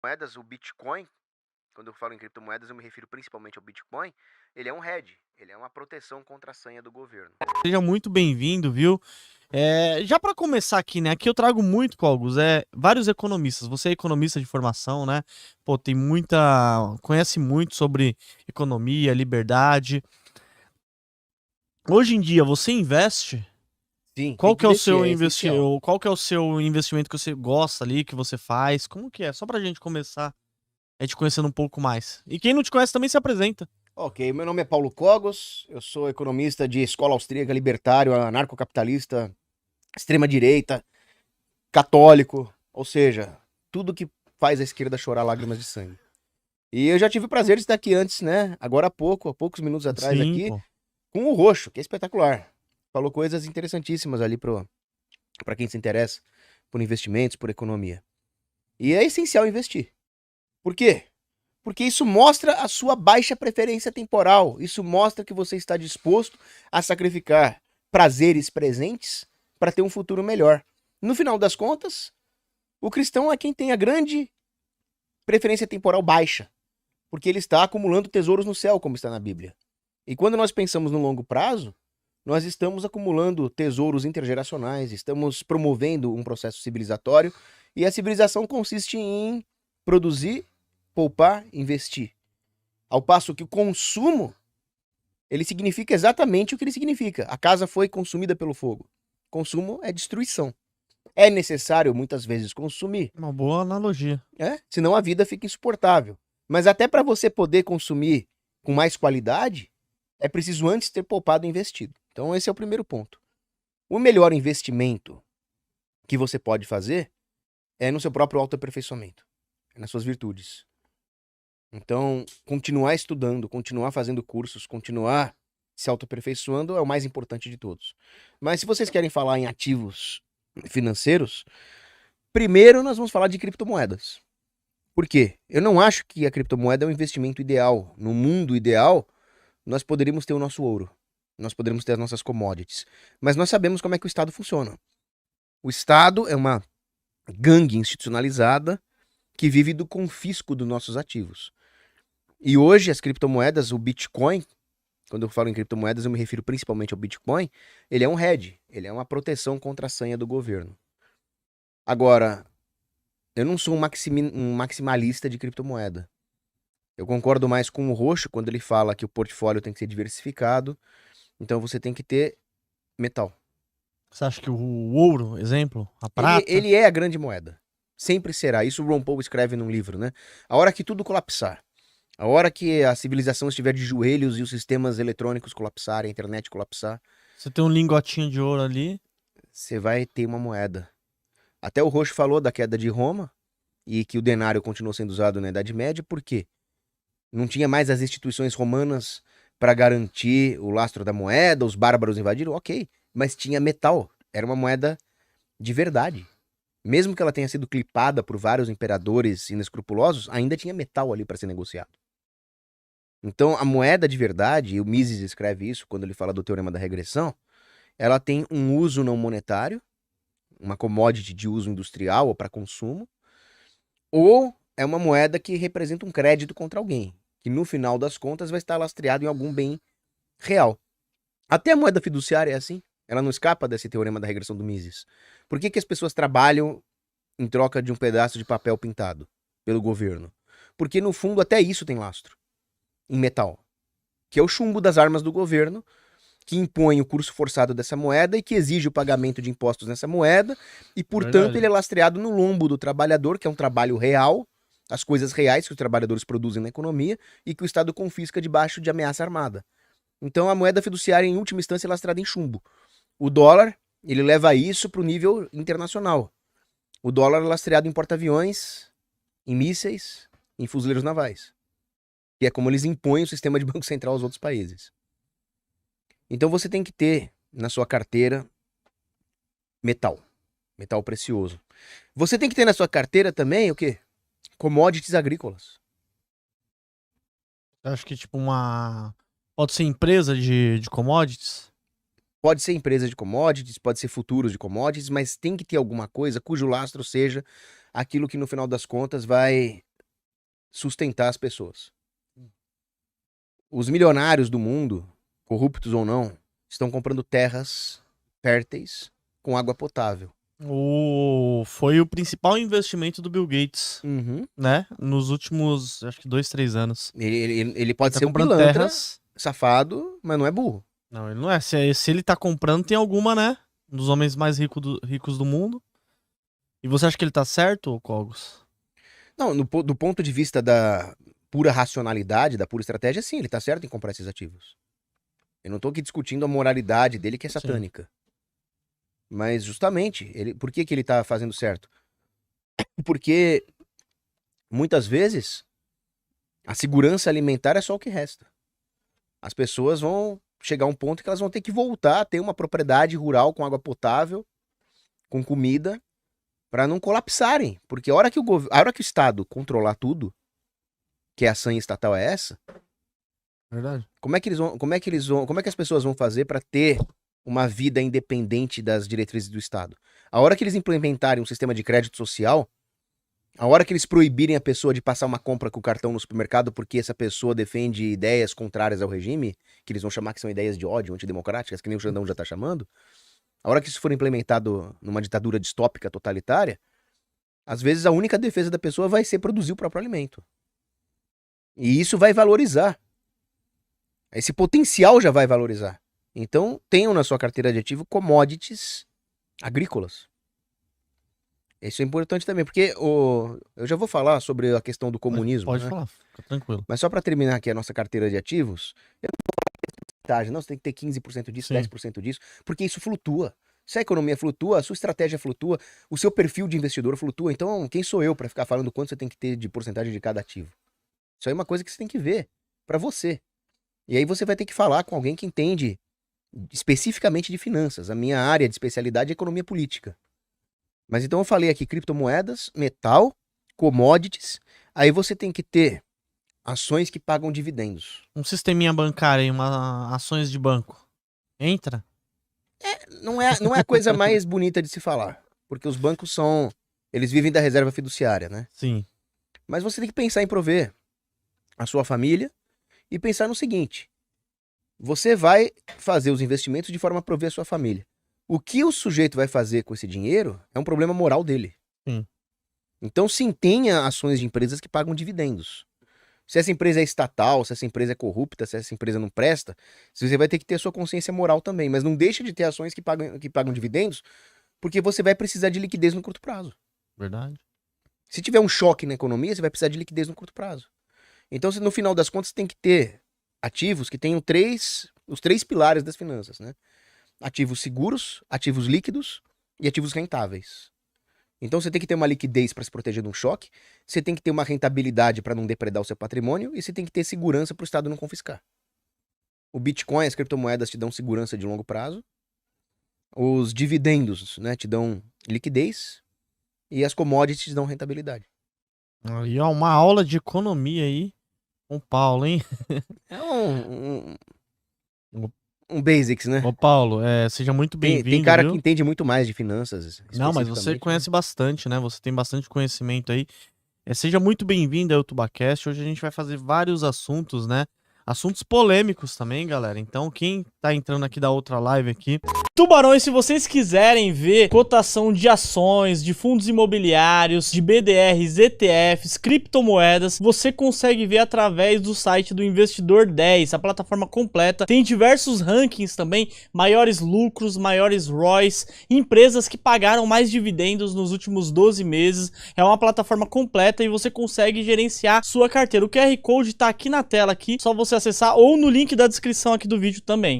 Moedas, o Bitcoin, quando eu falo em criptomoedas, eu me refiro principalmente ao Bitcoin, ele é um hedge, ele é uma proteção contra a senha do governo. Seja muito bem-vindo, viu? Já para começar aqui, né? Aqui eu trago muito, Cogos, vários economistas. Você é economista de formação, né? Pô, conhece muito sobre economia, liberdade. Hoje em dia, você investe? Sim, tem que investir, é essencial. Qual que é o seu investimento que você gosta ali, que você faz? Como que é? Só pra gente começar a te conhecendo um pouco mais. E quem não te conhece também se apresenta. Ok, meu nome é Paulo Cogos, eu sou economista de escola austríaca, libertário, anarcocapitalista, extrema-direita, católico, ou seja, tudo que faz a esquerda chorar lágrimas de sangue. E eu já tive o prazer de estar aqui antes, né? Agora há pouco, há poucos minutos atrás Sim, aqui, pô. com o Roxo, que é espetacular. Falou coisas interessantíssimas ali para quem se interessa por investimentos, por economia. E é essencial investir. Por quê? Porque isso mostra a sua baixa preferência temporal. Isso mostra que você está disposto a sacrificar prazeres presentes para ter um futuro melhor. No final das contas, o cristão é quem tem a grande preferência temporal baixa, porque ele está acumulando tesouros no céu, como está na Bíblia. E quando nós pensamos no longo prazo, nós estamos acumulando tesouros intergeracionais, estamos promovendo um processo civilizatório, e a civilização consiste em produzir, poupar, investir. Ao passo que o consumo, ele significa exatamente o que ele significa. A casa foi consumida pelo fogo. Consumo é destruição. É necessário, muitas vezes, consumir, Uma boa analogia. senão a vida fica insuportável. Mas até para você poder consumir com mais qualidade, é preciso antes ter poupado e investido. Então esse é o primeiro ponto. O melhor investimento que você pode fazer é no seu próprio autoaperfeiçoamento, é nas suas virtudes. Então, continuar estudando, continuar fazendo cursos, continuar se autoaperfeiçoando é o mais importante de todos. Mas se vocês querem falar em ativos financeiros, primeiro nós vamos falar de criptomoedas. Por quê? Eu não acho que a criptomoeda é um investimento ideal. No mundo ideal, nós poderíamos ter o nosso ouro, nós poderíamos ter as nossas commodities. Mas nós sabemos como é que o Estado funciona. O Estado é uma gangue institucionalizada que vive do confisco dos nossos ativos. E hoje as criptomoedas, o Bitcoin, quando eu falo em criptomoedas, eu me refiro principalmente ao Bitcoin, ele é um hedge, ele é uma proteção contra a senha do governo. Agora, eu não sou um maximalista de criptomoeda. Eu concordo mais com o Roxo quando ele fala que o portfólio tem que ser diversificado, então você tem que ter metal. Você acha que o ouro, exemplo, a Ele, prata? ele é a grande moeda. Sempre será. Isso o Ron Paul escreve num livro, né? A hora que tudo colapsar, a hora que a civilização estiver de joelhos e os sistemas eletrônicos colapsarem, a internet colapsar, Você tem um lingotinho de ouro ali. você vai ter uma moeda. Até o Roxo falou da queda de Roma e que o denário continuou sendo usado na Idade Média, por quê? Não tinha mais as instituições romanas para garantir o lastro da moeda, os bárbaros invadiram, ok, mas tinha metal, era uma moeda de verdade. Mesmo que ela tenha sido clipada por vários imperadores inescrupulosos, ainda tinha metal ali para ser negociado. Então, a moeda de verdade, e o Mises escreve isso quando ele fala do teorema da regressão, ela tem um uso não monetário, uma commodity de uso industrial ou para consumo, ou é uma moeda que representa um crédito contra alguém, que no final das contas vai estar lastreado em algum bem real. Até a moeda fiduciária é assim, ela não escapa desse teorema da regressão do Mises. Por que as pessoas trabalham em troca de um pedaço de papel pintado pelo governo? Porque no fundo até isso tem lastro em metal, que é o chumbo das armas do governo, que impõe o curso forçado dessa moeda e que exige o pagamento de impostos nessa moeda, e portanto ele Verdade. é lastreado no lombo do trabalhador, que é um trabalho real, as coisas reais que os trabalhadores produzem na economia e que o Estado confisca debaixo de ameaça armada. Então a moeda fiduciária, em última instância, é lastrada em chumbo. O dólar, ele leva isso para o nível internacional. O dólar é lastreado em porta-aviões, em mísseis, em fuzileiros navais. Que é como eles impõem o sistema de banco central aos outros países. Então você tem que ter na sua carteira metal, metal precioso. Você tem que ter na sua carteira também o quê? Commodities agrícolas. Eu acho que tipo uma. Pode ser empresa de commodities? Pode ser empresa de commodities, pode ser futuros de commodities, mas tem que ter alguma coisa cujo lastro seja aquilo que no final das contas vai sustentar as pessoas. Os milionários do mundo, corruptos ou não, estão comprando terras férteis com água potável. Foi o principal investimento do Bill Gates, Uhum. né? Nos últimos, acho que 2, 3 anos. Ele pode Tá ser um comprando pilantra, terras. safado, mas não é burro. Não, ele não é. Se ele tá comprando, tem alguma, né? Um dos homens mais ricos do mundo. E você acha que ele tá certo, Cogos? Não, do ponto de vista da pura racionalidade, da pura estratégia, sim, ele tá certo em comprar esses ativos. Eu não tô aqui discutindo a moralidade dele, que é satânica. Mas justamente, por que ele tá fazendo certo? Porque muitas vezes a segurança alimentar é só o que resta. As pessoas vão chegar a um ponto que elas vão ter que voltar a ter uma propriedade rural com água potável, com comida, para não colapsarem. Porque a hora que o Estado controlar tudo, que a sanha estatal é essa, Verdade. como é que as pessoas vão fazer para ter uma vida independente das diretrizes do Estado? A hora que eles implementarem um sistema de crédito social, a hora que eles proibirem a pessoa de passar uma compra com o cartão no supermercado porque essa pessoa defende ideias contrárias ao regime, que eles vão chamar que são ideias de ódio, antidemocráticas, que nem o Xandão já tá chamando, a hora que isso for implementado numa ditadura distópica totalitária, às vezes a única defesa da pessoa vai ser produzir o próprio alimento. E isso vai valorizar. Esse potencial já vai valorizar. Então, tenham na sua carteira de ativo commodities agrícolas. Isso é importante também, porque eu já vou falar sobre a questão do comunismo. Pode né? falar, fica tranquilo. Mas só para terminar aqui a nossa carteira de ativos, eu não vou falar de porcentagem, não, você tem que ter 15% disso, Sim. 10% disso, porque isso flutua. Se a economia flutua, a sua estratégia flutua, o seu perfil de investidor flutua. Então, quem sou eu para ficar falando quanto você tem que ter de porcentagem de cada ativo? Isso aí é uma coisa que você tem que ver para você. E aí você vai ter que falar com alguém que entende especificamente de finanças. A minha área de especialidade é economia política. Mas então eu falei aqui criptomoedas, metal, commodities. Aí você tem que ter ações que pagam dividendos. Um sisteminha bancário aí, ações de banco. Entra? Não é a coisa mais bonita de se falar. Porque os bancos eles vivem da reserva fiduciária, né? Sim. Mas você tem que pensar em prover a sua família e pensar no seguinte. Você vai fazer os investimentos de forma a prover a sua família. O que o sujeito vai fazer com esse dinheiro é um problema moral dele. Sim. Então, sim, tenha ações de empresas que pagam dividendos. Se essa empresa é estatal, se essa empresa é corrupta, se essa empresa não presta, você vai ter que ter a sua consciência moral também. Mas não deixe de ter ações que pagam dividendos, porque você vai precisar de liquidez no curto prazo. Verdade. Se tiver um choque na economia, você vai precisar de liquidez no curto prazo. Então, no final das contas, você tem que ter ativos que tenham os três pilares das finanças, né? Ativos seguros, ativos líquidos e ativos rentáveis. Então você tem que ter uma liquidez para se proteger de um choque, você tem que ter uma rentabilidade para não depredar o seu patrimônio e você tem que ter segurança para o Estado não confiscar. O Bitcoin, as criptomoedas te dão segurança de longo prazo, os dividendos, né, te dão liquidez e as commodities te dão rentabilidade. Aí, ó, uma aula de economia aí com o Paulo, hein? É um basics, né? Ô, Paulo, seja muito bem-vindo. Tem cara viu? que entende muito mais de finanças. Não, mas você conhece bastante, né? Você tem bastante conhecimento aí. Seja muito bem-vindo ao TubaCast. Hoje a gente vai fazer vários assuntos, né? Assuntos polêmicos também, galera. Então, quem tá entrando aqui da outra live aqui... Tubarões, se vocês quiserem ver cotação de ações, de fundos imobiliários, de BDRs, ETFs, criptomoedas, você consegue ver através do site do Investidor 10, a plataforma completa. Tem diversos rankings também, maiores lucros, maiores ROIs, empresas que pagaram mais dividendos nos últimos 12 meses. É uma plataforma completa e você consegue gerenciar sua carteira. O QR Code tá aqui na tela, aqui, só você acessar ou no link da descrição aqui do vídeo também.